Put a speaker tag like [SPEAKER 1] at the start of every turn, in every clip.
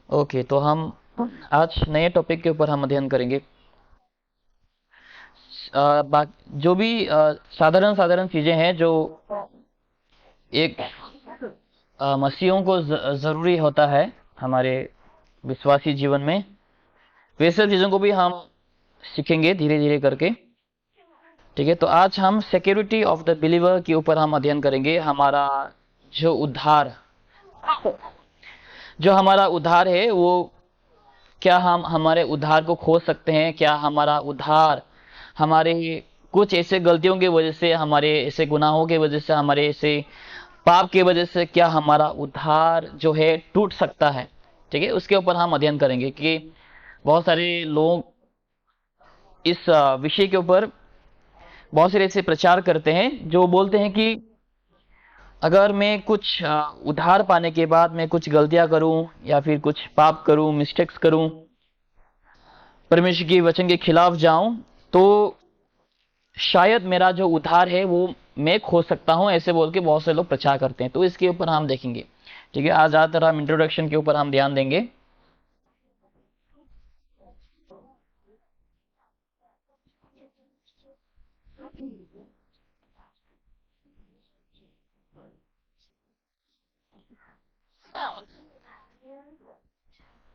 [SPEAKER 1] Okay, तो हम आज नए टॉपिक के ऊपर हम अध्ययन करेंगे। जो भी साधारण साधारण चीजें हैं जो एक मसीहों को जरूरी होता है हमारे विश्वासी जीवन में, वे सब चीजों को भी हम सीखेंगे धीरे धीरे करके। ठीक है, तो आज हम सिक्योरिटी ऑफ द बिलीवर के ऊपर हम अध्ययन करेंगे। हमारा जो उद्धार जो हमारा उद्धार है, वो क्या हम हमारे उद्धार को खो सकते हैं? क्या हमारा उद्धार हमारे कुछ ऐसे गलतियों की वजह से, हमारे ऐसे गुनाहों की वजह से, हमारे ऐसे पाप की वजह से क्या हमारा उद्धार जो है टूट सकता है? ठीक है, उसके ऊपर हम अध्ययन करेंगे कि बहुत सारे लोग इस विषय के ऊपर बहुत सारे ऐसे प्रचार करते हैं जो बोलते हैं कि अगर मैं कुछ उद्धार पाने के बाद मैं कुछ गलतियां करूं या फिर कुछ पाप करूं, मिस्टेक्स करूं, परमेश्वर के वचन के खिलाफ जाऊं, तो शायद मेरा जो उद्धार है वो मैं खो सकता हूं, ऐसे बोल के बहुत से लोग प्रचार करते हैं। तो इसके ऊपर हम देखेंगे। ठीक है, आज ज्यादातर हम इंट्रोडक्शन के ऊपर हम ध्यान देंगे।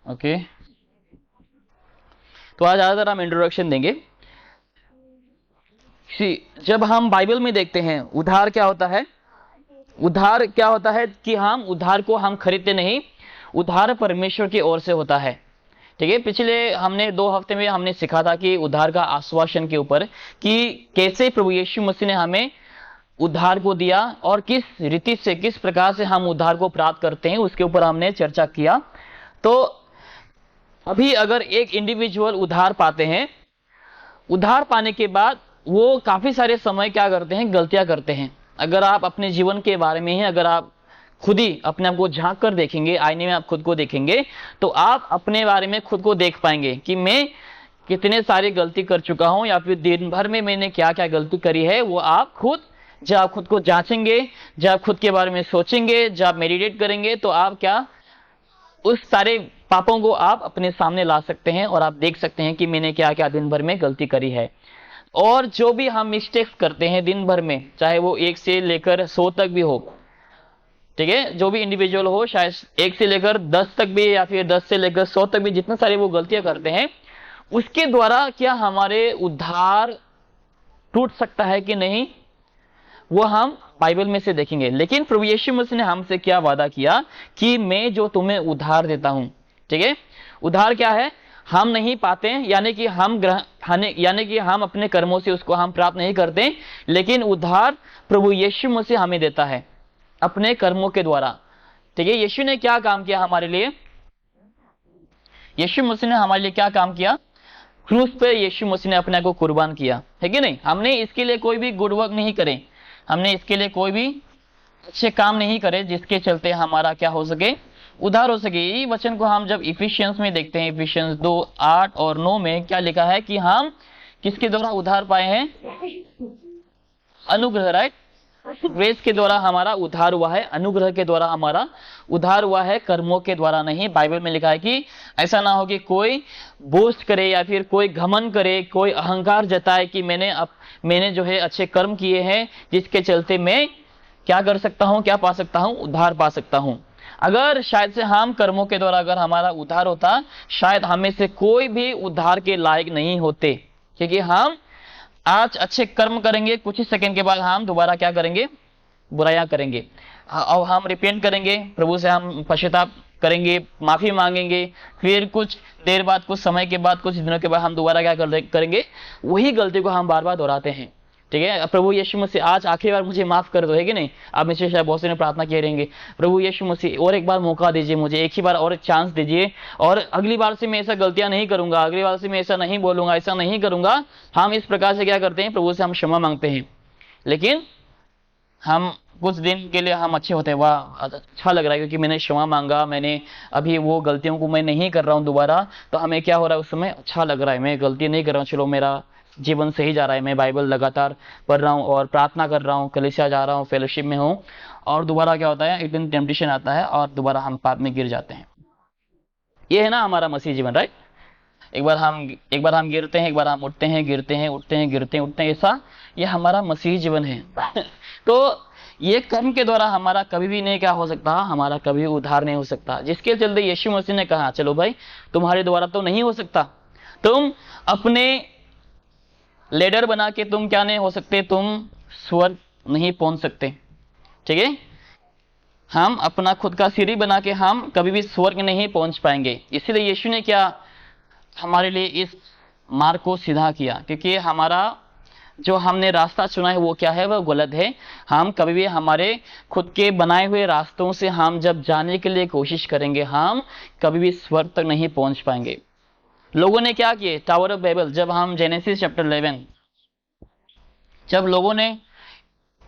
[SPEAKER 1] ओके, तो आज ज्यादातर हम इंट्रोडक्शन देंगे। जब हम बाइबल में देखते हैं उद्धार क्या होता है, उद्धार क्या होता है कि हम उद्धार को हम खरीदते नहीं, उद्धार परमेश्वर की ओर से होता है। ठीक है, पिछले हमने 2 हफ्ते में हमने सीखा था कि उद्धार का आश्वासन के ऊपर, कि कैसे प्रभु यीशु मसीह ने हमें उद्धार को दिया और किस रीति से, किस प्रकार से हम उद्धार को प्राप्त करते हैं, उसके ऊपर हमने चर्चा किया। तो अभी अगर एक इंडिविजुअल उद्धार पाते हैं, उद्धार पाने के बाद वो काफी सारे समय क्या करते हैं, गलतियां करते हैं। अगर आप अपने जीवन के बारे में ही अगर आप खुद ही अपने आप को झांक कर देखेंगे, आईने में आप खुद को देखेंगे, तो आप अपने बारे में खुद को देख पाएंगे कि मैं कितने सारी गलती कर चुका हूं, या फिर दिन भर में मैंने क्या क्या गलती करी है। वो आप खुद, जब आप खुद को जांचेंगे, जब आप खुद के बारे में सोचेंगे, जब आप मेडिटेट करेंगे, तो आप क्या उस सारे पापों को आप अपने सामने ला सकते हैं और आप देख सकते हैं कि मैंने क्या क्या दिन भर में गलती करी है। और जो भी हम मिस्टेक्स करते हैं दिन भर में, चाहे वो 1 से लेकर 100 तक भी हो, ठीक है, जो भी इंडिविजुअल हो, शायद 1 से लेकर 10 तक भी, या फिर 10 से लेकर 100 तक भी, जितने सारे वो गलतियां करते हैं, उसके द्वारा क्या हमारे उद्धार टूट सकता है कि नहीं, वो हम बाइबल में से देखेंगे। लेकिन प्रभु यीशु मसीह ने हमसे क्या वादा किया कि मैं जो तुम्हें उद्धार देता हूं। ठीक है, उद्धार क्या है, हम नहीं पाते, यानी कि हम अपने कर्मों से उसको हम प्राप्त नहीं करते, लेकिन उद्धार प्रभु यीशु मसीह हमें देता है अपने कर्मों के द्वारा। ठीक है, यीशु ने क्या काम किया हमारे लिए, यीशु मसीह ने हमारे लिए क्या काम किया, क्रूस पे यीशु मसीह ने अपने को कुर्बान किया, है कि नहीं। हमने इसके लिए कोई भी गुड वर्क नहीं करे, हमने इसके लिए कोई भी अच्छे काम नहीं करे जिसके चलते हमारा क्या हो सके, उद्धार हो सके। यही वचन को हम जब इफिशियंस में देखते हैं, इफिशियंस 2:8 और 9 में क्या लिखा है कि हम किसके द्वारा उद्धार पाए हैं, अनुग्रह, राइट, ग्रेस के द्वारा हमारा उद्धार हुआ है, अनुग्रह के द्वारा हमारा उद्धार हुआ है, कर्मों के द्वारा नहीं। बाइबल में लिखा है कि ऐसा ना हो कि कोई बोस्ट करे या फिर कोई घमंड करे, कोई अहंकार जताए कि मैंने जो है अच्छे कर्म किए हैं जिसके चलते मैं क्या कर सकता हूं, क्या पा सकता हूं, उद्धार पा सकता हूं। अगर शायद से हम कर्मों के द्वारा अगर हमारा उद्धार होता, शायद हमें से कोई भी उद्धार के लायक नहीं होते, क्योंकि हम आज अच्छे कर्म करेंगे, कुछ ही सेकंड के बाद हम दोबारा क्या करेंगे, बुराइयां करेंगे। और हम रिपेंट करेंगे, प्रभु से हम पश्चाताप करेंगे, माफी मांगेंगे, फिर कुछ देर बाद, कुछ समय के बाद, कुछ दिनों के बाद हम दोबारा क्या करेंगे, वही गलती को हम बार बार दोहराते हैं। ठीक है, प्रभु यीशु मसीह आज आखिरी बार मुझे माफ कर दो, है कि नहीं। आप में से शायद बहुत से ने प्रार्थना किए रहेंगे, प्रभु यीशु मसीह और एक बार मौका दीजिए मुझे, एक ही बार और चांस दीजिए, और अगली बार से मैं ऐसा गलतियां नहीं करूंगा, अगली बार से मैं ऐसा नहीं बोलूंगा, ऐसा नहीं करूंगा। हम इस प्रकार से क्या करते हैं, प्रभु से हम क्षमा मांगते हैं। लेकिन हम कुछ दिन के लिए हम अच्छे होते हैं, वाह अच्छा लग रहा है क्योंकि मैंने क्षमा मांगा, मैंने अभी वो गलतियों को मैं नहीं कर रहा हूं दोबारा, तो हमें क्या हो रहा है, उस समय अच्छा लग रहा है, मैं गलती नहीं कर रहा हूं, चलो मेरा जीवन सही जा रहा है, मैं बाइबल लगातार पढ़ रहा हूँ और प्रार्थना कर रहा हूँ, कलीसिया जा रहा हूँ, फेलोशिप में हूँ। और दोबारा क्या होता है, एक दिन टेम्पटेशन आता है और दोबारा हम पाप में गिर जाते हैं। ये है ना हमारा मसीह जीवन, राइट। एक बार हम गिरते हैं, एक बार हम उठते हैं, गिरते हैं, उठते हैं, गिरते हैं, उठते हैं, ऐसा ये हमारा मसीह जीवन है। तो ये कर्म के द्वारा हमारा कभी भी नहीं क्या हो सकता, हमारा कभी उद्धार नहीं हो सकता। जिसके चलते यीशु मसीह ने कहा चलो भाई तुम्हारे द्वारा तो नहीं हो सकता, तुम अपने लेडर बना के तुम क्या नहीं हो सकते, तुम स्वर्ग नहीं पहुंच सकते, ठीक है। हम अपना खुद का सीढ़ी बना के हम कभी भी स्वर्ग नहीं पहुंच पाएंगे। इसीलिए यीशु ने क्या हमारे लिए इस मार्ग को सीधा किया, क्योंकि हमारा जो हमने रास्ता चुना है वो क्या है, वह गलत है। हम कभी भी हमारे खुद के बनाए हुए रास्तों से हम जब जाने के लिए कोशिश करेंगे, हम कभी भी स्वर्ग तक नहीं पहुंच पाएंगे। लोगों ने क्या किए, टावर ऑफ बेबल, जब हम जेनेसिस चैप्टर 11, जब लोगों ने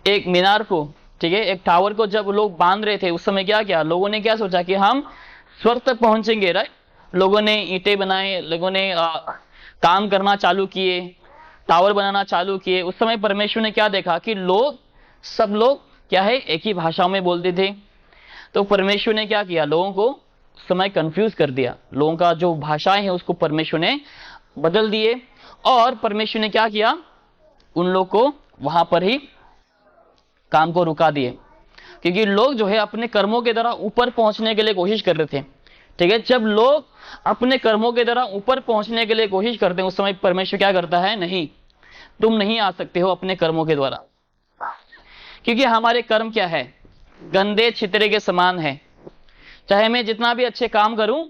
[SPEAKER 1] एक मीनार को, ठीक है, एक टावर को जब लोग बांध रहे थे, उस समय क्या किया, लोगों ने क्या सोचा कि हम स्वर्ग तक पहुंचेंगे, राइट। लोगों ने ईंटें बनाए, लोगों ने काम करना चालू किए, टावर बनाना चालू किए। उस समय परमेश्वर ने क्या देखा कि सब लोग क्या है, एक ही भाषा में बोलते थे। तो परमेश्वर ने क्या किया, लोगों को उस समय कंफ्यूज कर दिया, लोगों का जो भाषाएं हैं उसको परमेश्वर ने बदल दिए। और परमेश्वर ने क्या किया, उन लोग को वहां पर ही काम को रुका दिए, क्योंकि लोग जो है अपने कर्मों के द्वारा ऊपर पहुंचने के लिए कोशिश कर रहे थे, ठीक है। जब लोग अपने कर्मों के द्वारा ऊपर पहुंचने के लिए कोशिश करते हैं, उस समय परमेश्वर क्या करता है, नहीं, तुम नहीं आ सकते हो अपने कर्मों के द्वारा, क्योंकि हमारे कर्म क्या है, गंदे छितरे के समान है। चाहे मैं जितना भी अच्छे काम करूं,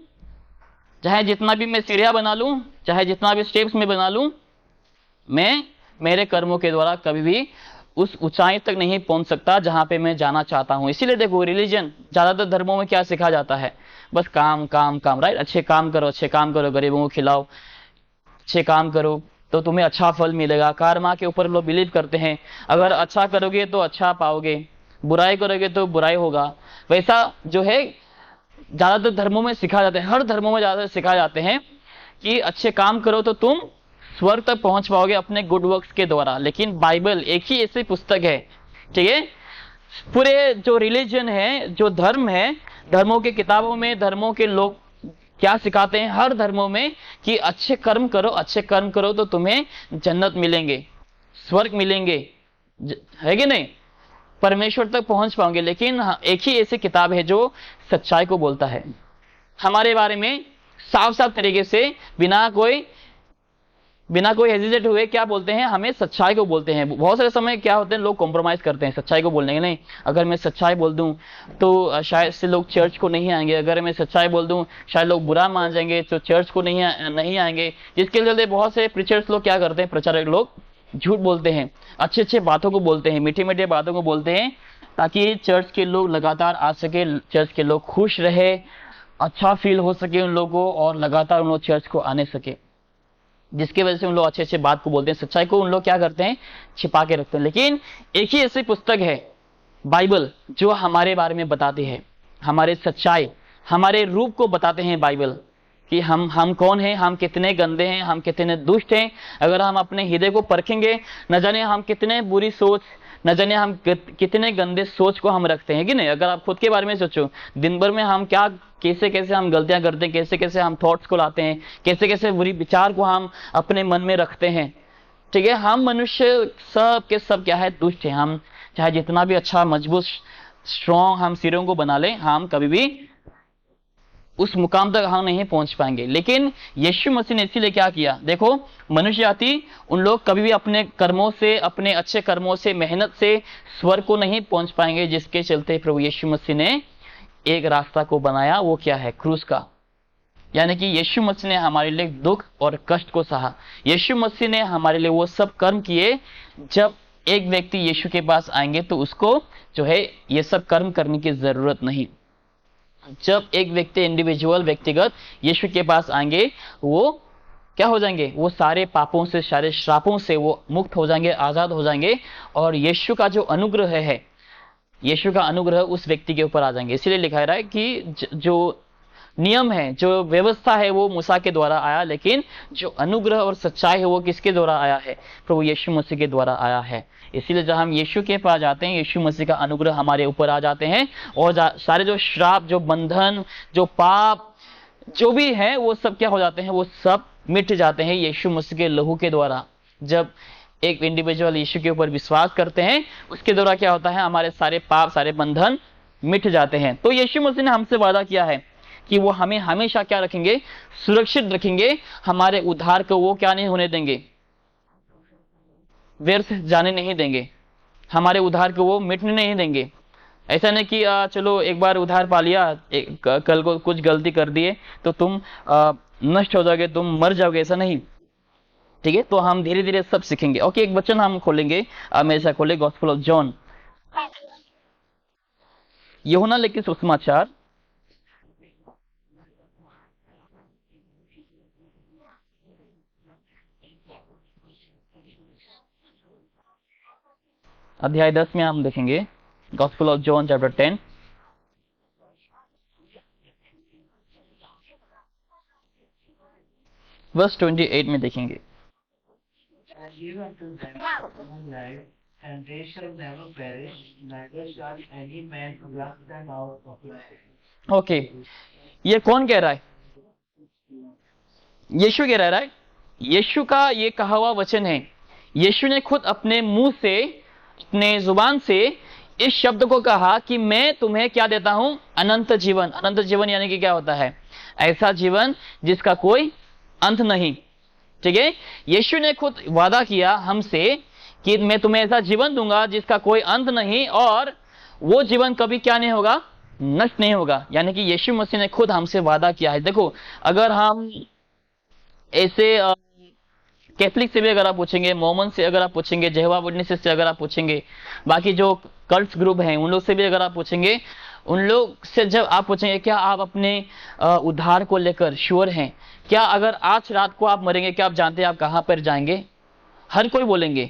[SPEAKER 1] चाहे जितना भी मैं सीढ़ियां बना लूं, चाहे जितना भी स्टेप्स में बना लूं, मैं मेरे कर्मों के द्वारा कभी भी उस ऊंचाई तक नहीं पहुंच सकता जहां पे मैं जाना चाहता हूं। इसीलिए देखो, रिलीजन ज्यादातर धर्मों में क्या सिखाया जाता है, बस काम काम काम, राइट। अच्छे काम करो, अच्छे काम करो, गरीबों को खिलाओ, अच्छे काम करो तो तुम्हें अच्छा फल मिलेगा। कर्मा के ऊपर लोग बिलीव करते हैं, अगर अच्छा करोगे तो अच्छा पाओगे, बुराई करोगे तो बुराई होगा। वैसा जो है ज्यादातर धर्मों में सिखाया जाता है, हर धर्मों में ज्यादातर सिखाए जाते हैं कि अच्छे काम करो तो तुम स्वर्ग तक पहुंच पाओगे अपने गुड वर्क्स के द्वारा। लेकिन बाइबल एक ही ऐसी पुस्तक है, ठीक है, पूरे जो रिलीजन है, जो धर्म है, धर्मों के किताबों में धर्मों के लोग क्या सिखाते हैं, हर धर्मों में, कि अच्छे कर्म करो, अच्छे कर्म करो तो तुम्हें जन्नत मिलेंगे, स्वर्ग मिलेंगे, है कि नहीं, परमेश्वर तक पहुंच पाओगे। लेकिन एक ही ऐसी किताब है जो सच्चाई को बोलता है हमारे बारे में, साफ साफ तरीके से, बिना कोई हेजिटेट हुए क्या बोलते हैं, हमें सच्चाई को बोलते हैं। बहुत सारे समय क्या होते हैं, लोग कॉम्प्रोमाइज करते हैं सच्चाई को बोलने के। नहीं, अगर मैं सच्चाई बोल दूं तो शायद से लोग चर्च को नहीं आएंगे, अगर मैं सच्चाई बोल दूं शायद लोग बुरा मान जाएंगे तो चर्च को नहीं आएंगे। जिसके चलते बहुत से प्रीचर्स लोग क्या करते हैं, प्रचारक लोग झूठ बोलते हैं, अच्छे अच्छे बातों को बोलते हैं, मीठे मीठे बातों को बोलते हैं, ताकि चर्च के लोग लगातार आ सके, चर्च के लोग खुश रहे, अच्छा फील हो सके उन लोगों को, और लगातार उन लोग चर्च को आने सके। जिसकी वजह से उन लोग अच्छे अच्छे बात को बोलते हैं, सच्चाई को उन लोग क्या करते हैं, छिपा के रखते हैं। लेकिन एक ही ऐसी पुस्तक है बाइबल जो हमारे बारे में बताती है, हमारे सच्चाई, हमारे रूप को बताते हैं बाइबल, कि हम कौन हैं, हम कितने गंदे हैं, हम कितने दुष्ट हैं। अगर हम अपने हृदय को परखेंगे, न जाने हम कितने बुरी सोच, न जाने हम कितने गंदे सोच को हम रखते हैं कि नहीं। अगर आप खुद के बारे में सोचो, दिन भर में हम क्या कैसे कैसे हम गलतियां करते हैं, कैसे कैसे हम थॉट्स को लाते हैं, कैसे कैसे बुरी विचार को हम अपने मन में रखते हैं, ठीक है। हम मनुष्य सब के सब क्या है, दुष्ट हैं। हम चाहे जितना भी अच्छा मजबूत स्ट्रॉन्ग हम सिरों को बना लें, हम कभी भी उस मुकाम तक हम नहीं पहुंच पाएंगे। लेकिन यीशु मसीह ने इसीलिए क्या किया, देखो, मनुष्य जाति उन लोग कभी भी अपने कर्मों से, अपने अच्छे कर्मों से, मेहनत से स्वर्ग को नहीं पहुंच पाएंगे। जिसके चलते प्रभु यीशु मसीह ने एक रास्ता को बनाया, वो क्या है, क्रूस का। यानी कि यीशु मसीह ने हमारे लिए दुख और कष्ट को सहा। यीशु मसीह ने हमारे लिए वो सब कर्म किए। जब एक व्यक्ति यीशु के पास आएंगे तो उसको जो है ये सब कर्म करने की जरूरत नहीं। जब एक व्यक्ति इंडिविजुअल, व्यक्तिगत यीशु के पास आएंगे, वो क्या हो जाएंगे, वो सारे पापों से, सारे श्रापों से वो मुक्त हो जाएंगे, आजाद हो जाएंगे। और यीशु का जो अनुग्रह है, यीशु का अनुग्रह उस व्यक्ति के ऊपर आ जाएंगे। इसीलिए लिखा है कि जो नियम है, जो व्यवस्था है, वो मूसा के द्वारा आया, लेकिन जो अनुग्रह और सच्चाई है वो किसके द्वारा आया है, प्रभु यीशु मसीह के द्वारा आया है। इसीलिए जब हम यीशु के पास जाते हैं, यीशु मसीह का अनुग्रह हमारे ऊपर आ जाते हैं, और सारे जो श्राप, जो बंधन, जो पाप, जो भी है वो सब क्या हो जाते हैं, वो सब मिट जाते हैं यीशु मसीह के लहू के द्वारा। जब एक इंडिविजुअल यीशु के ऊपर विश्वास करते हैं, उसके द्वारा क्या होता है, हमारे सारे पाप, सारे बंधन मिट जाते हैं। तो यीशु मसीह ने हमसे वादा किया है कि वो हमें हमेशा क्या रखेंगे, सुरक्षित रखेंगे। हमारे उद्धार को वो क्या नहीं होने देंगे, व्यर्थ जाने नहीं देंगे। हमारे उद्धार को वो मिटने नहीं देंगे। ऐसा नहीं कि चलो एक बार उधार पा लिया, कल को कुछ गलती कर दिए तो तुम नष्ट हो जाओगे, तुम मर जाओगे, ऐसा नहीं। ठीक है, तो हम धीरे धीरे सब सीखेंगे। ओके, एक वचन हम खोलेंगे, मेरे साथ खोले गॉस्पेल ऑफ जॉन, यूहन्ना लिखित सुसमाचार, अध्याय 10 में हम देखेंगे gospel of John chapter 10 verse 28 में देखेंगे।
[SPEAKER 2] And give unto them eternal life, and they shall never perish, neither shall any man pluck them out of life.
[SPEAKER 1] Okay, ये कौन कह रहा है? यीशु कह रहा है। यीशु का ये कहा हुआ वचन है। यीशु ने खुद अपने मुंह से, अपने जुबान से इस शब्द को कहा कि मैं तुम्हें क्या देता हूं, अनंत जीवन। अनंत जीवन यानी कि क्या होता है, ऐसा जीवन जिसका कोई अंत नहीं। ठीक है, यीशु ने खुद वादा किया हमसे कि मैं तुम्हें ऐसा जीवन दूंगा जिसका कोई अंत नहीं, और वो जीवन कभी क्या नहीं होगा, नष्ट नहीं होगा। यानी कि यीशु मसीह ने खुद हमसे वादा किया है। देखो, अगर हम ऐसे कैथलिक से भी अगर आप पूछेंगे, मोमन से अगर आप पूछेंगे, जेहोवा विटनेसेस से अगर आप पूछेंगे, बाकी जो कल्ट्स ग्रुप हैं उन लोग से भी अगर आप पूछेंगे, उन लोग से जब आप पूछेंगे क्या आप अपने उद्धार को लेकर श्योर हैं, क्या अगर आज रात को आप मरेंगे, क्या आप जानते हैं आप कहां पर जाएंगे? हर कोई बोलेंगे।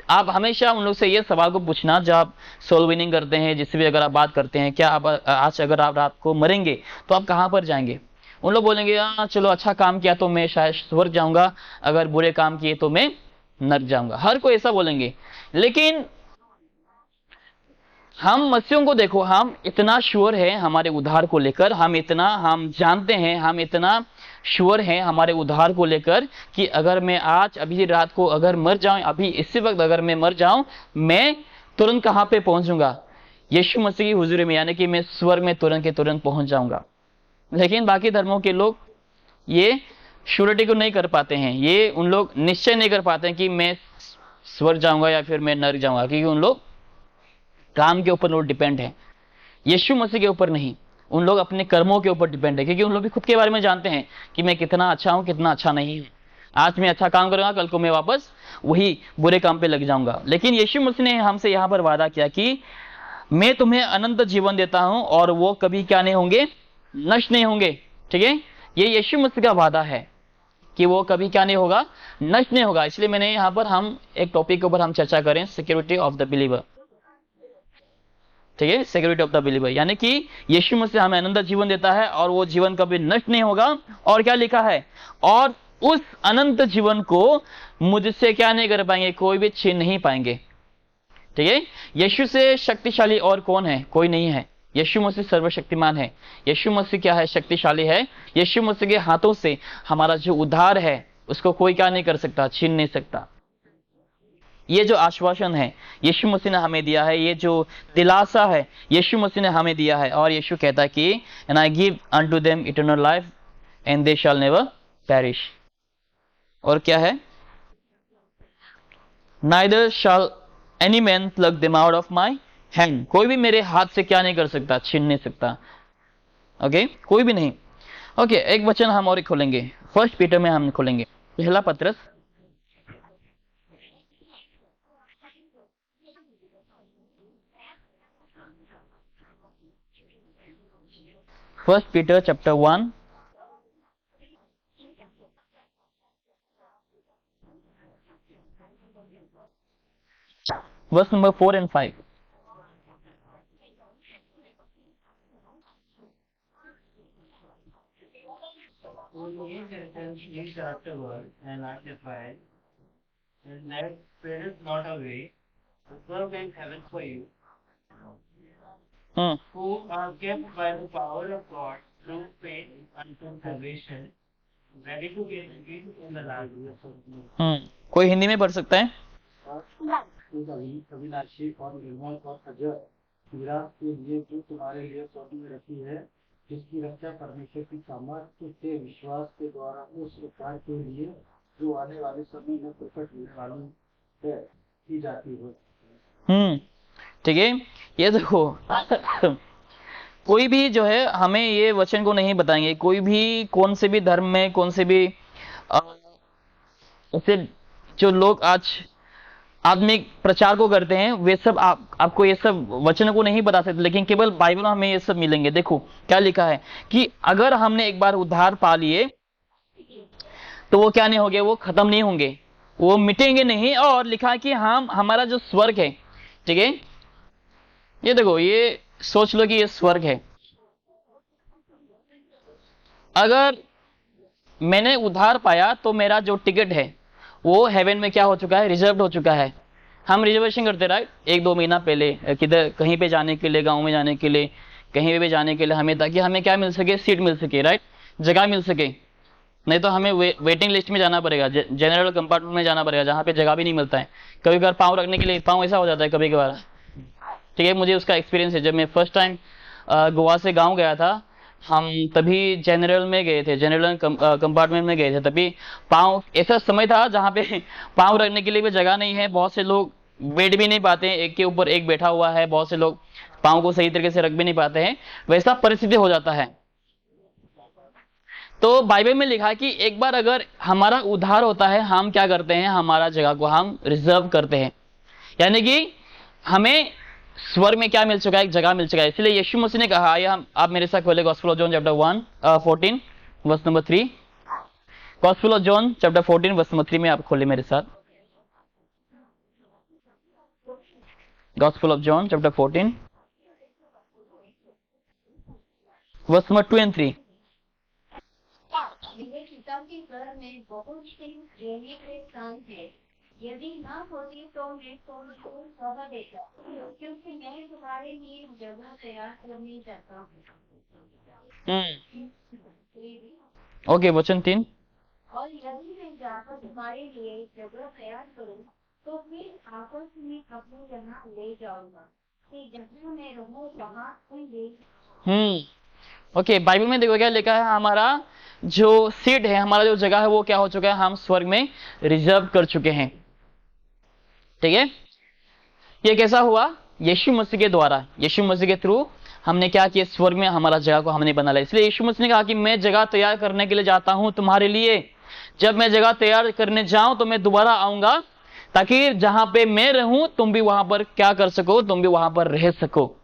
[SPEAKER 1] आप हमेशा उन लोग से ये सवाल को पूछना जब आप सोल विनिंग करते हैं, जिससे भी अगर आप बात करते हैं, क्या आप आज अगर आप रात को मरेंगे तो आप कहां पर जाएंगे? उन लोग बोलेंगे हाँ चलो अच्छा काम किया तो मैं शायद स्वर्ग जाऊंगा, अगर बुरे काम किए तो मैं नरक जाऊंगा। हर कोई ऐसा बोलेंगे। लेकिन हम मसीहों को देखो, हम इतना श्योर है हमारे उद्धार को लेकर, हम जानते हैं, हम इतना श्योर हैं हमारे उद्धार को लेकर कि अगर मैं आज अभी रात को अगर मर जाऊं, अभी इसी वक्त अगर मैं मर जाऊं, मैं तुरंत कहां पे पहुंचूंगा? यीशु मसीह की हुजूरी में, यानी कि मैं स्वर्ग में तुरंत के तुरंत पहुंच जाऊंगा। लेकिन बाकी धर्मों के लोग ये श्योरिटी को नहीं कर पाते हैं, ये उन लोग निश्चय नहीं कर पाते हैं कि मैं स्वर्ग जाऊंगा या फिर मैं नरक जाऊंगा, क्योंकि उन लोग काम के ऊपर लोग डिपेंड है, यीशु मसीह के ऊपर नहीं। उन लोग अपने कर्मों के ऊपर डिपेंड है, क्योंकि उन लोग भी खुद के बारे में जानते हैं कि मैं कितना अच्छा हूं, कितना अच्छा नहीं हूं। आज मैं अच्छा काम करूंगा, कल को मैं वापस वही बुरे काम पे लग जाऊंगा। लेकिन यीशु मसीह ने हमसे यहां पर वादा किया कि मैं तुम्हें अनंत जीवन देता हूं और वो कभी क्या नहीं होंगे, नष्ट नहीं होंगे। ठीक है, ये यीशु मसीह का वादा है कि वो कभी क्या नहीं होगा, नष्ट नहीं होगा। इसलिए मैंने यहां पर हम एक टॉपिक के ऊपर हम चर्चा करें, सिक्योरिटी ऑफ द बिलीवर। ठीक है, सिक्योरिटी ऑफ द बिलीवर, यानी कि यीशु मसीह हमें अनंत जीवन देता है और वो जीवन कभी नष्ट नहीं होगा। और क्या लिखा है, और उस अनंत जीवन को मुझसे क्या नहीं कर पाएंगे, कोई भी छीन नहीं पाएंगे। ठीक है, यीशु से शक्तिशाली और कौन है? कोई नहीं है। यीशु मसीह सर्वशक्तिमान है। यीशु मसीह क्या है, शक्तिशाली है। यीशु मसीह के हाथों से हमारा जो उद्धार है उसको कोई क्या नहीं कर सकता, छीन नहीं सकता। ये जो आश्वासन है यीशु मसीह ने हमें दिया है, ये जो दिलासा है यीशु मसीह ने हमें दिया है। और यीशु कहता है कि and I give unto them eternal life and they shall never perish. और क्या है, neither shall any man pluck them out of my hand. कोई भी मेरे हाथ से क्या नहीं कर सकता, छीन नहीं सकता। ओके, कोई भी नहीं। ओके, एक वचन हम और खोलेंगे, फर्स्ट पीटर में हम खोलेंगे, पहला पत्रस first Peter chapter 1 verse number 4 and 5।
[SPEAKER 2] Who ye Christians eat afterward and sanctified, and that spirit not away, the serve in heaven for you, who are kept by the power of God through pain unto salvation, ready to get in the last year.
[SPEAKER 1] कोई हिंदी में पढ़ सकता है?
[SPEAKER 2] अविनाशी और निर्मल और अजय पीड़ा के लिए जो तुम्हारे लिए सौंपी में रखी है, जिसकी रक्षा परमेश्वर की सामर्थ्य से विश्वास के द्वारा उस उपकार के लिए जो आने वाले समय में प्रकट होने वाली है की जाती है।
[SPEAKER 1] ठीक है, ये देखो कोई भी जो है हमें ये वचन को नहीं बताएंगे, कोई भी कौन से भी धर्म में, कौन से भी ऐसे जो लोग आज आत्मिक प्रचार को करते हैं, वे सब आपको ये सब वचनों को नहीं बता सकते, लेकिन केवल बाइबल में हमें ये सब मिलेंगे। देखो क्या लिखा है कि अगर हमने एक बार उद्धार पा लिए तो वो क्या नहीं होंगे, वो खत्म नहीं होंगे, वो मिटेंगे नहीं। और लिखा है कि हम हमारा जो स्वर्ग है, ठीक है, ये देखो, ये सोच लो कि ये स्वर्ग है। अगर मैंने उद्धार पाया तो मेरा जो टिकट है वो हेवन में क्या हो चुका है, रिजर्व हो चुका है। हम रिजर्वेशन करते राइट, 1-2 महीना पहले किधर कहीं पे जाने के लिए, गांव में जाने के लिए, कहीं पे जाने के लिए हमें, ताकि हमें क्या मिल सके, सीट मिल सके, राइट, जगह मिल सके। नहीं तो हमें वेटिंग लिस्ट में जाना पड़ेगा, जनरल कंपार्टमेंट में जाना पड़ेगा, जहाँ पे जगह भी नहीं मिलता है। कभी कभार पाँव रखने के लिए पाँव ऐसा हो जाता है कभी कभार, ठीक है। मुझे उसका एक्सपीरियंस है। जब मैं फर्स्ट टाइम गोवा से गांव गया था, हम तभी जनरल में गए थे, जनरल कंपार्टमेंट में गए थे। तभी पाँव, ऐसा समय था जहाँ पे पाँव रखने के लिए भी जगह नहीं है, बहुत से लोग बैठ भी नहीं पाते हैं, एक के ऊपर एक बैठा हुआ है, बहुत से लोग पाँव को सही तरीके से रख भी नहीं पाते हैं, वैसा परिस्थिति हो जाता है। तो बाइबल में लिखा है कि एक बार अगर हमारा उद्धार होता है, हम क्या करते हैं, हमारा जगह को हम रिजर्व करते हैं, यानी कि हमें स्वर्ग में क्या मिल चुका है, एक जगह मिल चुका है। इसलिए यीशु मसीह ने कहा, आइए हम, आप मेरे साथ खोले gospel of John chapter 14 verse number 3। Gospel of John chapter 14 verse number 3 में आप खोले मेरे साथ। Gospel of John chapter 14 verse number 2 and 3।
[SPEAKER 3] मेरे पिता के घर में बहुत से रहने के स्थान है, यदि ना होती तो मैं तुमको कह देता, क्योंकि मैं तुम्हारे लिए जगह तैयार करने जाता हूँ।
[SPEAKER 1] ओके, वचन 3।
[SPEAKER 3] और यदि मैं जाकर तुम्हारे लिए जगह तैयार करूँ तो फिर आपस में अपनी जगह ले जाऊंगा, कि जहाँ मैं रहूँ वहाँ तुम भी।
[SPEAKER 1] ओके, बाइबल में देखो क्या लिखा है, हमारा जो सीट है, हमारा जो जगह है, वो क्या हो चुका है, हम स्वर्ग में रिजर्व कर चुके हैं, ठीक है। ये कैसा हुआ, यीशु मसीह के द्वारा, यीशु मसीह के थ्रू हमने क्या किया, स्वर्ग में हमारा जगह को हमने बना लिया। इसलिए यीशु मसीह ने कहा कि मैं जगह तैयार करने के लिए जाता हूं तुम्हारे लिए, जब मैं जगह तैयार करने जाऊं तो मैं दोबारा आऊंगा, ताकि जहां पे मैं रहूं तुम भी वहां पर क्या कर सको, तुम भी वहां पर रह सको।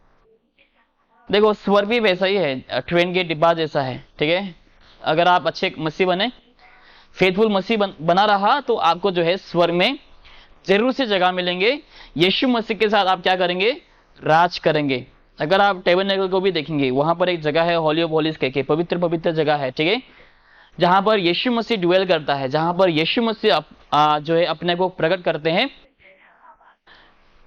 [SPEAKER 1] देखो स्वर्ग भी वैसा ही है, ट्रेन के डिब्बा जैसा है, ठीक है। अगर आप अच्छे मसीह बने, फेथफुल मसीह बना रहा, तो आपको जो है स्वर्ग में जरूर से जगह मिलेंगे। यीशु मसीह के साथ आप क्या करेंगे, राज करेंगे। अगर आप टैबरनेकल को भी देखेंगे, वहां पर एक जगह है होली ऑफ होलीज के, पवित्र पवित्र जगह है, ठीक है, जहां पर यीशु मसीह ड्वेल करता है, जहां पर यीशु मसीह जो है अपने को प्रकट करते हैं।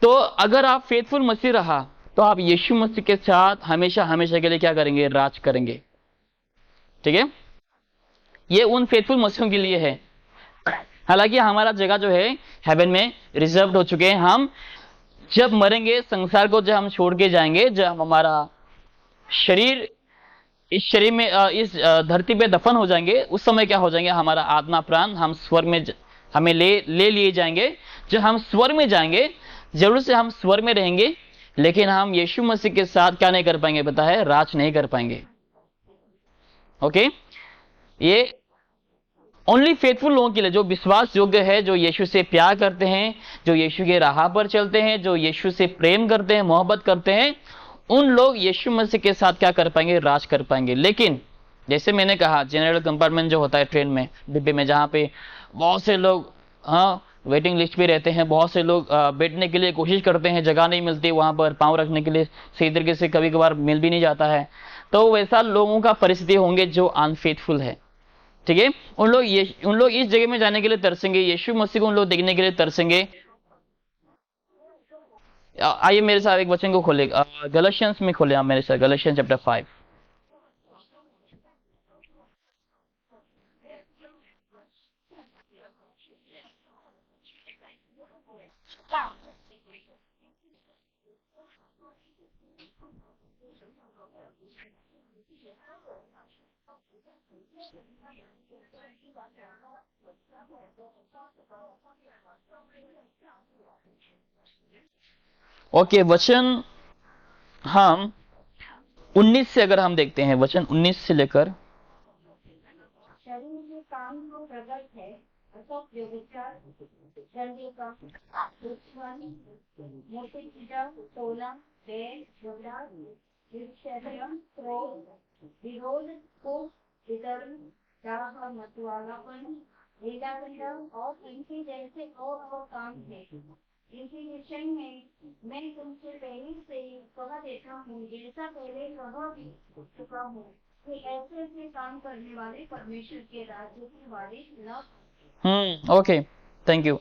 [SPEAKER 1] तो अगर आप फेथफुल मसीह रहा तो आप यीशु मसीह के साथ हमेशा हमेशा के लिए क्या करेंगे, राज करेंगे, ठीक है। ये उन फेथफुल मसीहों के लिए है। हालांकि हमारा जगह जो है हेवन में रिजर्व हो चुके हैं। हम जब मरेंगे, संसार को जब हम छोड़ के जाएंगे, जब हमारा शरीर इस शरीर में इस धरती पे दफन हो जाएंगे, उस समय क्या हो जाएंगे, हमारा आत्मा प्राण हम स्वर्ग में हमें ले लिए जाएंगे। जब हम स्वर्ग में जाएंगे, जरूर से हम स्वर्ग में रहेंगे, लेकिन हम यीशु मसीह के साथ क्या नहीं कर पाएंगे, पता है, राज नहीं कर पाएंगे। ओके, ये ओनली फेथफुल लोगों के लिए, जो विश्वास योग्य है, जो यीशु से प्यार करते हैं, जो यीशु के राह पर चलते हैं, जो यीशु से प्रेम करते हैं, मोहब्बत करते हैं, उन लोग यीशु मसीह के साथ क्या कर पाएंगे, राज कर पाएंगे। लेकिन जैसे मैंने कहा, जनरल कंपार्टमेंट जो होता है ट्रेन में, डिब्बे में, जहाँ पे बहुत से लोग वेटिंग लिस्ट पे रहते हैं, बहुत से लोग बैठने के लिए कोशिश करते हैं, जगह नहीं मिलती, वहां पर पाँव रखने के लिए सही तरीके से कभी कभार मिल भी नहीं जाता है। तो वैसा लोगों का परिस्थिति होंगे जो अनफेथफुल है, ठीक है। उन लोग इस जगह में जाने के लिए तरसेंगे, यीशु मसीह को उन लोग देखने के लिए तरसेंगे। आइए मेरे साथ एक वचन को खोले, गलशियंस में खोले आप मेरे साथ, गलशियंस चैप्टर 5। ओके, वचन हम 19 से अगर हम देखते हैं, वचन 19 से लेकर
[SPEAKER 3] शरीर में काम को प्रकट है, अर्थात व्यभिचार, जल्दी का दुश्मन, मोटी पीड़ा, तोला, देह, झगड़ा, ईर्ष्या, क्रोध, विरोध, कोप, वितरण, राग, मतवालापन, लीलाक्रीड़ा और इनके जैसे और काम है। इसी विषय में मैं तुमसे पहले से कहा देता हूँ, जैसा पहले कहा भी चुका हूँ कि ऐसे ऐसे काम करने वाले परमेश्वर के राज्य की वारिस न।
[SPEAKER 1] Okay, thank you.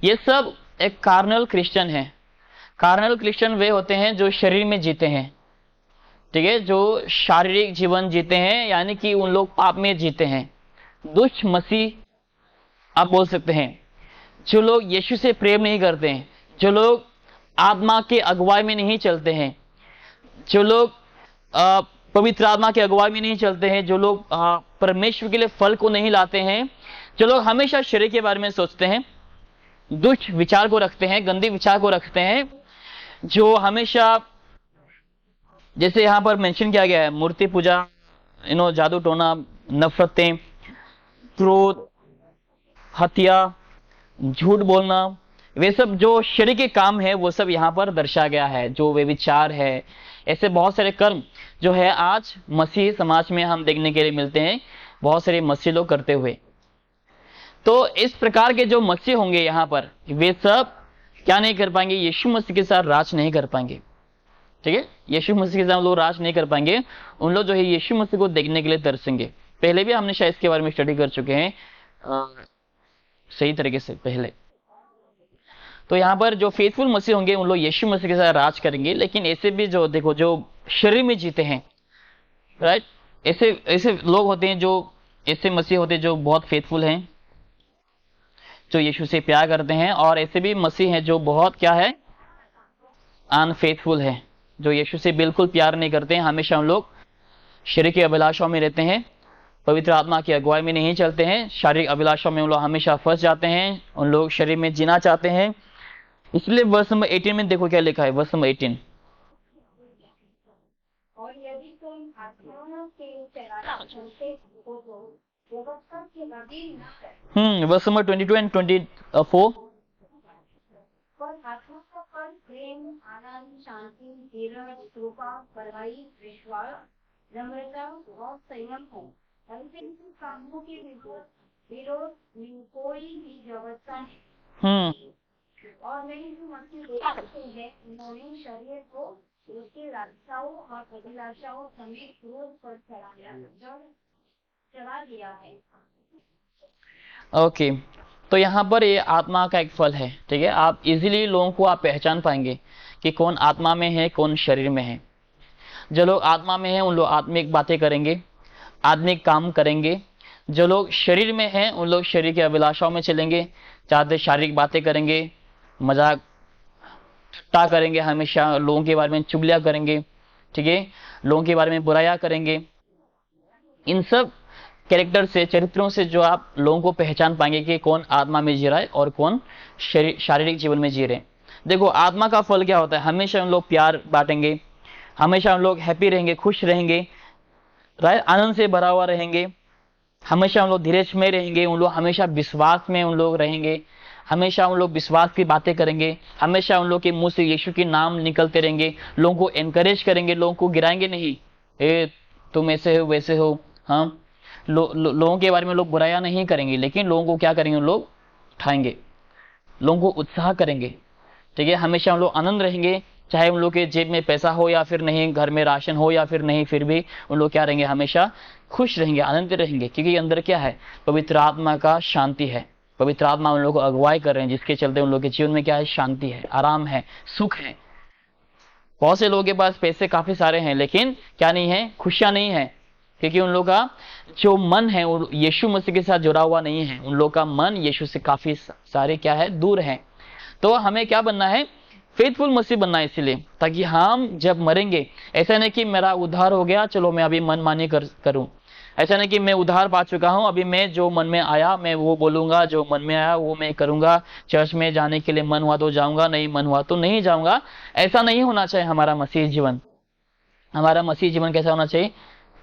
[SPEAKER 1] ये सब एक कार्नल क्रिश्चियन है। कार्नल क्रिश्चियन वे होते हैं जो शरीर में जीते हैं, ठीक है, जो शारीरिक जीवन जीते हैं, यानी कि उन लोग पाप में जीते हैं। दुष्ट मसीह आप बोल सकते हैं। जो लोग यीशु से प्रेम नहीं करते हैं, जो लोग आत्मा के अगुवाई में नहीं चलते हैं, जो लोग पवित्र आत्मा के अगुवाई में नहीं चलते हैं, जो लोग परमेश्वर के लिए फल को नहीं लाते हैं, जो लोग हमेशा शरीर के बारे में सोचते हैं, दुष्ट विचार को रखते हैं, गंदे विचार को रखते हैं, जो हमेशा, जैसे यहां पर मेंशन किया गया है, मूर्ति पूजा, जादू टोना, नफरतें, क्रोध, हत्या, झूठ बोलना, वे सब जो शरीर के काम है वो सब यहाँ पर दर्शाया गया है। जो वे विचार है, ऐसे बहुत सारे कर्म जो है आज मसीह समाज में हम देखने के लिए मिलते हैं, बहुत सारे मसीह लोग करते हुए। तो इस प्रकार के जो मसीह होंगे यहाँ पर, वे सब क्या नहीं कर पाएंगे, यीशु मसीह के साथ राज नहीं कर पाएंगे, ठीक है। यीशु मसीह के साथ लोग राज नहीं कर पाएंगे। उन लोग जो है यीशु मसीह को देखने के लिए तरसेंगे। पहले भी हमने शायद इसके बारे में स्टडी कर चुके हैं सही तरीके से पहले। तो यहाँ पर जो फेथफुल मसीह होंगे उन लोग यीशु मसीह के साथ राज करेंगे। लेकिन ऐसे भी जो देखो, जो शरीर में जीते हैं, राइट, ऐसे ऐसे लोग होते हैं, जो ऐसे मसीह होते हैं जो बहुत फेथफुल हैं, जो यीशु से प्यार करते हैं, और ऐसे भी मसीह हैं जो बहुत क्या है, अनफेथफुल है, जो यीशु से बिल्कुल प्यार नहीं करते हैं। हमेशा उन लोग शरीर की अभिलाषाओं में रहते हैं, पवित्र आत्मा की अगुवाई में नहीं चलते हैं, शारीरिक अभिलाषाओं में उन लोग हमेशा फंस जाते हैं, उन लोग शरीर में जीना चाहते हैं। इसलिए वर्ष नंबर 18 में देखो क्या लिखा है, वर्ष नंबर 18,
[SPEAKER 3] और यदि तुम आत्मा के चलाने चलते हो तो व्यवस्था के अधीन न रहो।
[SPEAKER 1] वर्ष नंबर 22 एंड 24,
[SPEAKER 3] पर आत्मा का फल प्रेम, आनंद, शांति, धीरज, कृपा, बड़ाई, विश्वास, नम्रता और संयम हो। ऐसे कामों के विरोध में कोई भी व्यवस्था नहीं। और नहीं जो मसीह देखते हैं, उन्होंने शरीर को उसके लालसाओं और अभिलाषाओं समेत क्रोध पर चढ़ा दिया है।
[SPEAKER 1] ओके, तो यहाँ पर ये आत्मा का एक फल है, ठीक है। आप इजीली लोगों को आप पहचान पाएंगे कि कौन आत्मा में है, कौन शरीर में है। जो लोग आत्मा में हैं उन लोग आत्मिक बातें करेंगे, आत्मिक काम करेंगे। जो लोग शरीर में हैं उन लोग शरीर की अभिलाषाओं में चलेंगे, चाहते शारीरिक बातें करेंगे, मजाक ठट्टा करेंगे, हमेशा लोगों के बारे में चुगलियां करेंगे, ठीक है, लोगों के बारे में बुराइयां करेंगे। इन सब कैरेक्टर से, चरित्रों से जो आप लोगों को पहचान पाएंगे कि कौन आत्मा में जी रहा है और कौन शारीरिक जीवन में जी रहे हैं। देखो, आत्मा का फल क्या होता है, हमेशा उन लोग प्यार बांटेंगे, हमेशा उन लोग हैप्पी रहेंगे, खुश रहेंगे, राइट, आनंद से भरा हुआ रहेंगे, हमेशा उन लोग धीरज में रहेंगे, उन लोग हमेशा विश्वास में उन लोग रहेंगे, हमेशा उन लोग विश्वास की बातें करेंगे, हमेशा उन लोग के मुंह से यीशु के नाम निकलते रहेंगे, लोगों को एनकरेज करेंगे, लोगों को गिराएंगे नहीं, तुम ऐसे हो वैसे हो। हाँ, लोगों के बारे में लोग बुराया नहीं करेंगे, लेकिन लोगों को क्या करेंगे, लोग उठाएंगे, लोगों को उत्साह करेंगे, ठीक है। हमेशा उन लोग आनंद रहेंगे, चाहे उन लोग के जेब में पैसा हो या फिर नहीं, घर में राशन हो या फिर नहीं, फिर भी उन लोग क्या रहेंगे, हमेशा खुश रहेंगे, आनंदित रहेंगे, क्योंकि अंदर क्या है, पवित्र आत्मा का शांति है। पवित्र आत्मा उन लोगों को अगुवाई कर रहे हैं, जिसके चलते उन लोगों के जीवन में क्या है, शांति है, आराम है, सुख है। बहुत से लोगों के पास पैसे काफी सारे हैं, लेकिन क्या नहीं है, खुशियां नहीं है, क्योंकि उन लोगों का जो मन है वो यीशु मसीह के साथ जुड़ा हुआ नहीं है। उन लोगों का मन यीशु से काफी सारे क्या है, दूर है। तो हमें क्या बनना है, फेथफुल मसीह बनना है, इसीलिए ताकि हम जब मरेंगे, ऐसा नहीं कि मेरा उद्धार हो गया चलो मैं अभी मनमानी करूं, ऐसा नहीं कि मैं उद्धार पा चुका हूं अभी मैं जो मन में आया मैं वो बोलूंगा, जो मन में आया वो मैं करूंगा, चर्च में जाने के लिए मन हुआ तो जाऊंगा, नहीं मन हुआ तो नहीं जाऊंगा। ऐसा नहीं होना चाहिए हमारा मसीह जीवन। हमारा मसीह जीवन कैसा होना चाहिए?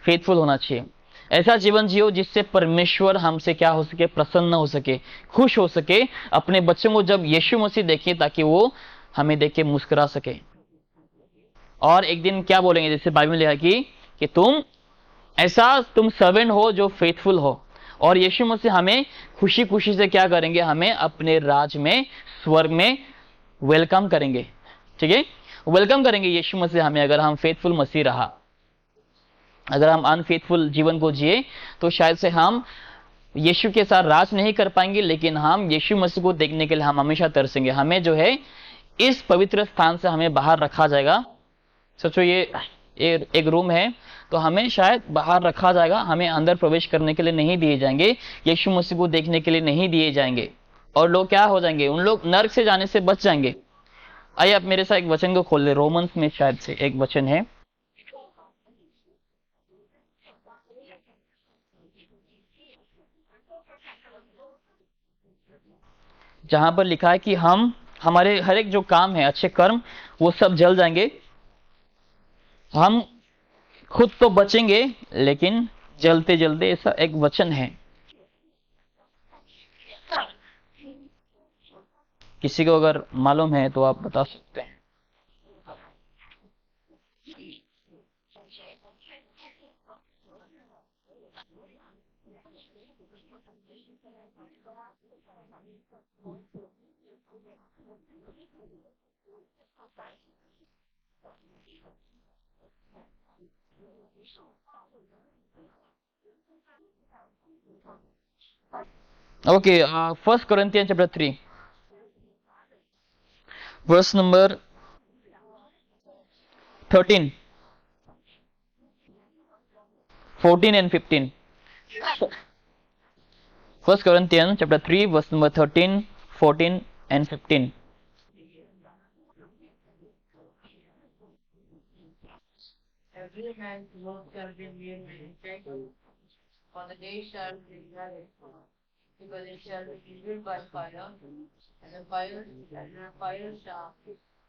[SPEAKER 1] फेथफुल होना चाहिए। ऐसा जीवन जियो जिससे परमेश्वर हमसे क्या हो सके? प्रसन्न हो सके, खुश हो सके। अपने बच्चों को जब यीशु मसीह देखे ताकि वो हमें देख के मुस्कुरा सके। और एक दिन क्या बोलेंगे, जैसे बाइबल में लिखा कि तुम सर्वेंट हो जो फेथफुल हो। और यीशु मसीह हमें खुशी खुशी से क्या करेंगे? हमें अपने राज में, स्वर्ग में वेलकम करेंगे। ठीक है, वेलकम करेंगे यीशु मसीह हमें, अगर हम फेथफुल मसीह रहा। अगर हम अनफेथफुल जीवन को जिए तो शायद से हम यीशु के साथ राज नहीं कर पाएंगे, लेकिन हम यीशु मसीह को देखने के लिए हम हमेशा तरसेंगे। हमें जो है इस पवित्र स्थान से हमें बाहर रखा जाएगा। सोचो ये एक रूम है तो हमें शायद बाहर रखा जाएगा, हमें अंदर प्रवेश करने के लिए नहीं दिए जाएंगे, यीशु मसीह को देखने के लिए नहीं दिए जाएंगे। और लोग क्या हो जाएंगे? उन लोग नरक से जाने से बच जाएंगे। आइए आप मेरे साथ एक वचन को खोल ले, रोमन्स में शायद से एक वचन है, जहां पर लिखा है कि हमारे हर एक जो काम है, अच्छे कर्म, वो सब जल जाएंगे। हम खुद तो बचेंगे लेकिन जलते जलते, ऐसा एक वचन है। किसी को अगर मालूम है तो आप बता सकते हैं। Okay, first Corinthian chapter 3 verse number 13, 14 and 15. First Corinthians chapter 3 verse number 13, 14 and 15.
[SPEAKER 3] Every man's work shall be made manifest, for the day shall be judged, because it shall be revealed by fire, and the fire shall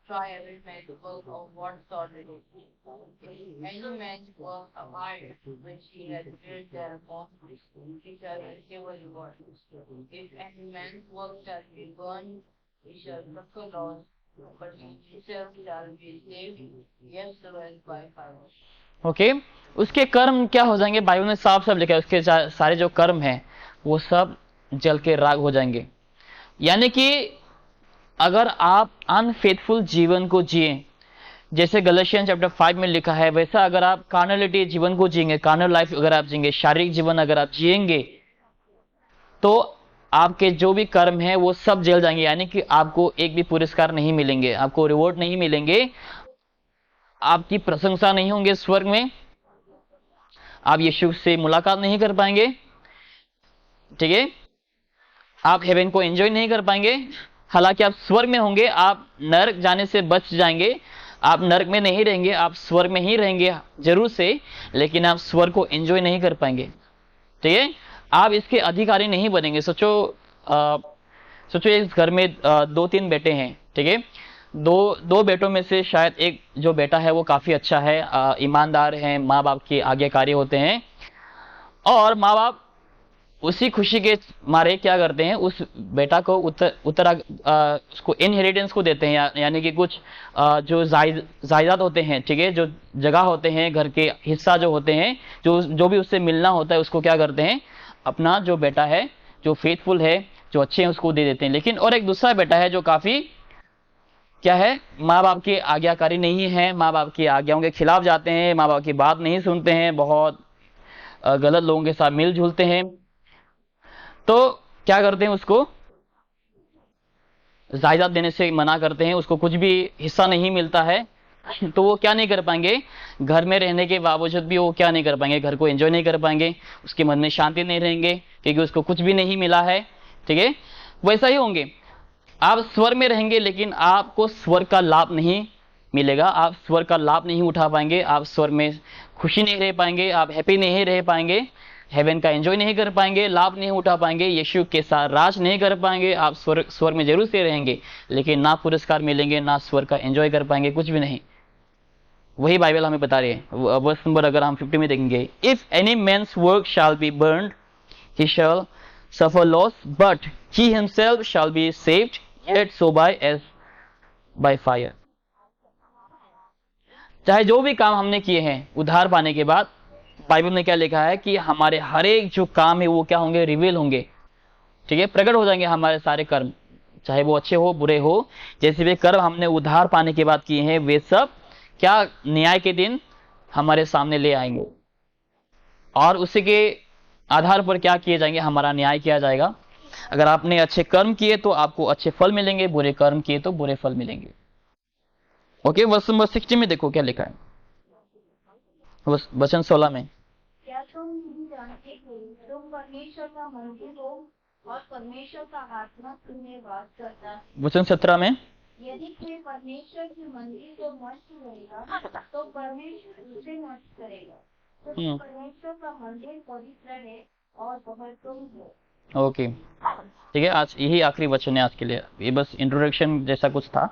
[SPEAKER 3] try every man's work of what sort it is. If any man's work abide, which he has made thereupon, he shall receive a reward. If any man's work shall be burned, he shall suffer loss, but he himself shall be saved, yes, so as by fire.
[SPEAKER 1] Okay, उसके कर्म क्या हो जाएंगे? Bible में साफ साफ लिखा है उसके सारे जो कर्म हैं वो सब जल के राख हो जाएंगे। यानी कि अगर आप अनफेथफुल जीवन को जिए, जैसे गलतियन चैप्टर 5 में लिखा है, वैसा अगर आप कार्नलिटी जीवन को जिएंगे, कार्नल लाइफ अगर आप जिएंगे, शारीरिक जीवन अगर आप जिएंगे, तो आपके जो भी कर्म है वो सब जल जाएंगे। यानी कि आपको एक भी पुरस्कार नहीं मिलेंगे, आपको रिवॉर्ड नहीं मिलेंगे, आपकी प्रशंसा नहीं होंगे स्वर्ग में, आप यीशु से मुलाकात नहीं कर पाएंगे। ठीक है, आप हेवन को एंजॉय नहीं कर पाएंगे। हालांकि आप स्वर्ग में होंगे, आप नरक जाने से बच जाएंगे, आप नरक में नहीं रहेंगे, आप स्वर्ग में ही रहेंगे जरूर से, लेकिन आप स्वर्ग को एंजॉय नहीं कर पाएंगे। ठीक है, आप इसके अधिकारी नहीं बनेंगे। सोचो इस घर में 2-3 बेटे हैं। ठीक है, दो बेटों में से शायद एक जो बेटा है वो काफी अच्छा है, ईमानदार है, माँ बाप के आज्ञाकारी होते हैं, और माँ बाप उसी खुशी के मारे क्या करते हैं, उस बेटा को उसको इनहेरिटेंस को देते हैं, यानी कि कुछ जो जायदाद होते हैं, ठीक है, जो जगह होते हैं, घर के हिस्सा जो होते हैं, जो भी उससे मिलना होता है, उसको क्या करते हैं, अपना जो बेटा है, जो फेथफुल है, जो अच्छे हैं, उसको दे देते हैं। लेकिन और एक दूसरा बेटा है जो काफी क्या है, माँ बाप के आज्ञाकारी नहीं है, माँ बाप की आज्ञाओं के खिलाफ जाते हैं, माँ बाप की बात नहीं सुनते हैं, बहुत गलत लोगों के साथ मिलजुलते हैं। तो क्या करते हैं, उसको जायदाद देने से मना करते हैं, उसको कुछ भी हिस्सा नहीं मिलता है। तो वो क्या नहीं कर पाएंगे, घर में रहने के बावजूद भी वो क्या नहीं कर पाएंगे, घर को एंजॉय नहीं कर पाएंगे, उसके मन में शांति नहीं रहेंगे, क्योंकि उसको कुछ भी नहीं मिला है। ठीक है, वैसा ही होंगे। आप स्वर्ग में रहेंगे लेकिन आपको स्वर्ग का लाभ नहीं मिलेगा, आप स्वर्ग का लाभ नहीं उठा पाएंगे, आप स्वर्ग में खुशी नहीं रह पाएंगे, आप हैप्पी नहीं रह पाएंगे, हेवन का एंजॉय नहीं कर पाएंगे, लाभ नहीं उठा पाएंगे, यीशु के साथ राज नहीं कर पाएंगे। आप स्वर्ग में जरूर से रहेंगे लेकिन ना पुरस्कार मिलेंगे, ना स्वर्ग का एंजॉय कर पाएंगे, कुछ भी नहीं। वही बाइबल हमें बता रही है। वर्स नंबर अगर हम 50 में देखेंगे, if any man's work shall be burned he shall suffer loss but he himself shall be saved yet so by fire. चाहे जो भी काम हमने किए हैं उद्धार पाने के बाद, बाइबल में क्या लिखा है कि हमारे हर एक जो काम है वो क्या होंगे, रिवील होंगे, ठीक है, प्रकट हो जाएंगे हमारे सारे कर्म, चाहे वो अच्छे हो बुरे हो, जैसे भी कर्म हमने उद्धार पाने के बाद किए हैं वे सब क्या न्याय के दिन हमारे सामने ले आएंगे और उसी के आधार पर क्या किए जाएंगे, हमारा न्याय किया जाएगा। अगर आपने अच्छे कर्म किए तो आपको अच्छे फल मिलेंगे, बुरे कर्म किए तो बुरे फल मिलेंगे। ओके, वर्स नंबर 60 में देखो क्या लिखा है, वचन 16 में।
[SPEAKER 3] क्या तुम नहीं जानते कि तुम परमेश्वर का मंदिर हो और परमेश्वर का आत्मा तुम्हें वास करता है।
[SPEAKER 1] वचन 17 में।
[SPEAKER 3] यदि कोई परमेश्वर के मंदिर को नष्ट करेगा तो परमेश्वर उसे नष्ट करेगा। तो परमेश्वर का मंदिर पवित्र है और बहुत तुम है।
[SPEAKER 1] ओके, ठीक है, आज यही आखिरी वचन है आज के लिए, ये बस इंट्रोडक्शन जैसा कुछ था।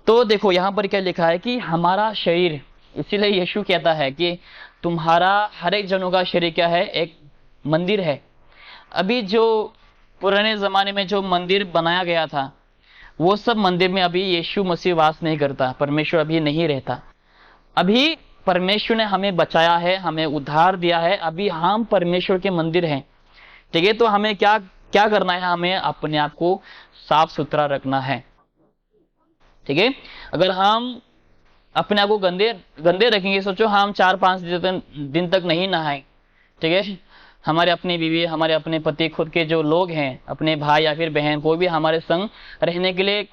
[SPEAKER 1] तो देखो यहाँ पर क्या लिखा है कि हमारा शरीर, इसीलिए यीशु कहता है कि तुम्हारा हर एक जनों का शरीर क्या है, एक मंदिर है। अभी जो पुराने जमाने में जो मंदिर बनाया गया था वो सब मंदिर में अभी यीशु मसीह वास नहीं करता, परमेश्वर अभी नहीं रहता। अभी परमेश्वर ने हमें बचाया है, हमें उद्धार दिया है, अभी हम परमेश्वर के मंदिर हैं, ठीक है। तो हमें क्या क्या करना है, हमें अपने आप को साफ सुथरा रखना है, ठीक है। अगर हम अपने आप को गंदे रखेंगे, सोचो हम 4-5 दिन तक नहीं नहाए, ठीक है, हमारे अपनी बीवी, हमारे अपने पति, खुद के जो लोग हैं, अपने भाई या फिर बहन, कोई भी हमारे संग रहने के लिए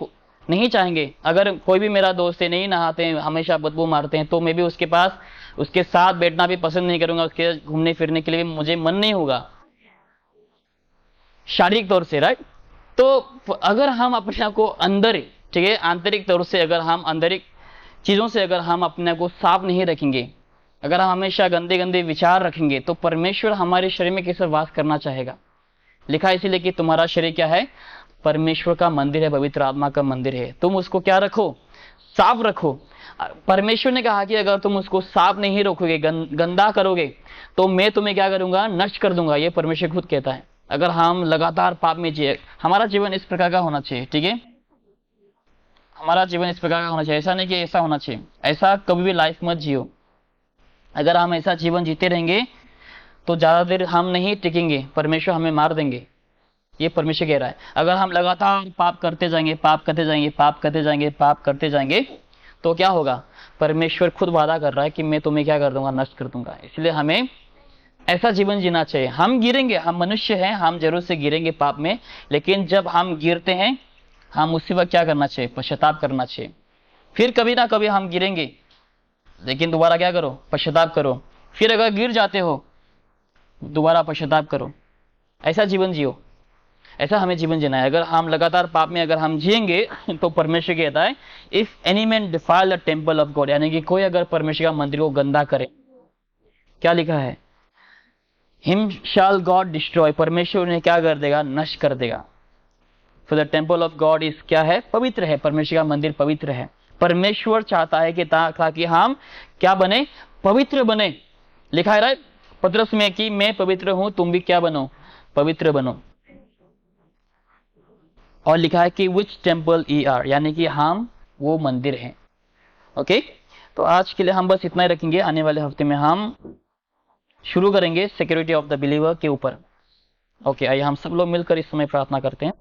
[SPEAKER 1] नहीं चाहेंगे। अगर कोई भी मेरा दोस्त है, नहीं नहाते हैं, हमेशा बदबू मारते हैं, तो मैं भी उसके पास उसके साथ बैठना भी पसंद नहीं करूंगा, उसके घूमने फिरने के लिए मुझे मन नहीं होगा शारीरिक तौर से, राइट। तो अगर हम अपने आप को अंदर, ठीक है, आंतरिक तौर से अगर हम आंतरिक चीजों से अगर हम अपने आप को साफ नहीं रखेंगे, अगर हम हमेशा गंदे गंदे विचार रखेंगे, तो परमेश्वर हमारे शरीर में कैसे वास करना चाहेगा। लिखा है इसीलिए कि तुम्हारा शरीर क्या है, परमेश्वर का मंदिर है, पवित्र आत्मा का मंदिर है। तुम उसको क्या रखो, साफ रखो। परमेश्वर ने कहा कि अगर तुम उसको साफ नहीं रखोगे, गंदा करोगे, तो मैं तुम्हें क्या करूंगा, नष्ट कर दूंगा। ये परमेश्वर खुद कहता है। अगर हम लगातार पाप में जिए, हमारा जीवन इस प्रकार का होना चाहिए, ठीक है, हमारा जीवन इस प्रकार का होना चाहिए। ऐसा नहीं कि ऐसा होना चाहिए, ऐसा कभी भी लाइफ मत जियो। अगर हम ऐसा जीवन जीते रहेंगे तो ज्यादा देर हम नहीं टिकेंगे, परमेश्वर हमें मार देंगे, ये परमेश्वर कह रहा है। अगर हम लगातार पाप करते जाएंगे, पाप करते जाएंगे, पाप करते जाएंगे, पाप करते जाएंगे, तो क्या होगा, परमेश्वर खुद वादा कर रहा है कि मैं तुम्हें क्या कर दूंगा, नष्ट कर दूंगा। इसलिए हमें ऐसा जीवन जीना चाहिए। हम गिरेंगे, हम मनुष्य हैं, हम जरूर से गिरेंगे पाप में, लेकिन जब हम गिरते हैं हम उसी वक्त क्या करना चाहिए, पश्चाताप करना चाहिए। फिर कभी ना कभी हम गिरेंगे, लेकिन दोबारा क्या करो, पश्चाताप करो। फिर अगर गिर जाते हो दोबारा पश्चाताप करो। ऐसा जीवन जियो, ऐसा हमें जीवन जीना है। अगर हम लगातार पाप में अगर हम जिएंगे तो परमेश्वर कहता है, if any man defile the temple of God, यानी कि कोई अगर परमेश्वर का मंदिर को गंदा करे, क्या लिखा है, हिम शैल गॉड डिस्ट्रॉय, परमेश्वर ने क्या कर देगा, नष्ट कर देगा। So the temple of God is क्या है, पवित्र है, परमेश्वर का मंदिर पवित्र है। परमेश्वर चाहता है कि ताकि हम क्या बने, पवित्र बने। लिखा है राइट पतरस में कि मैं पवित्र हूं, तुम भी क्या बनो, पवित्र बनो। और लिखा है कि विच टेम्पल ई आर, यानी कि हम वो मंदिर हैं। ओके, तो आज के लिए हम बस इतना ही रखेंगे। आने वाले हफ्ते में हम शुरू करेंगे सिक्योरिटी ऑफ द बिलीवर के ऊपर। ओके, आइए हम सब लोग मिलकर इस समय प्रार्थना करते हैं।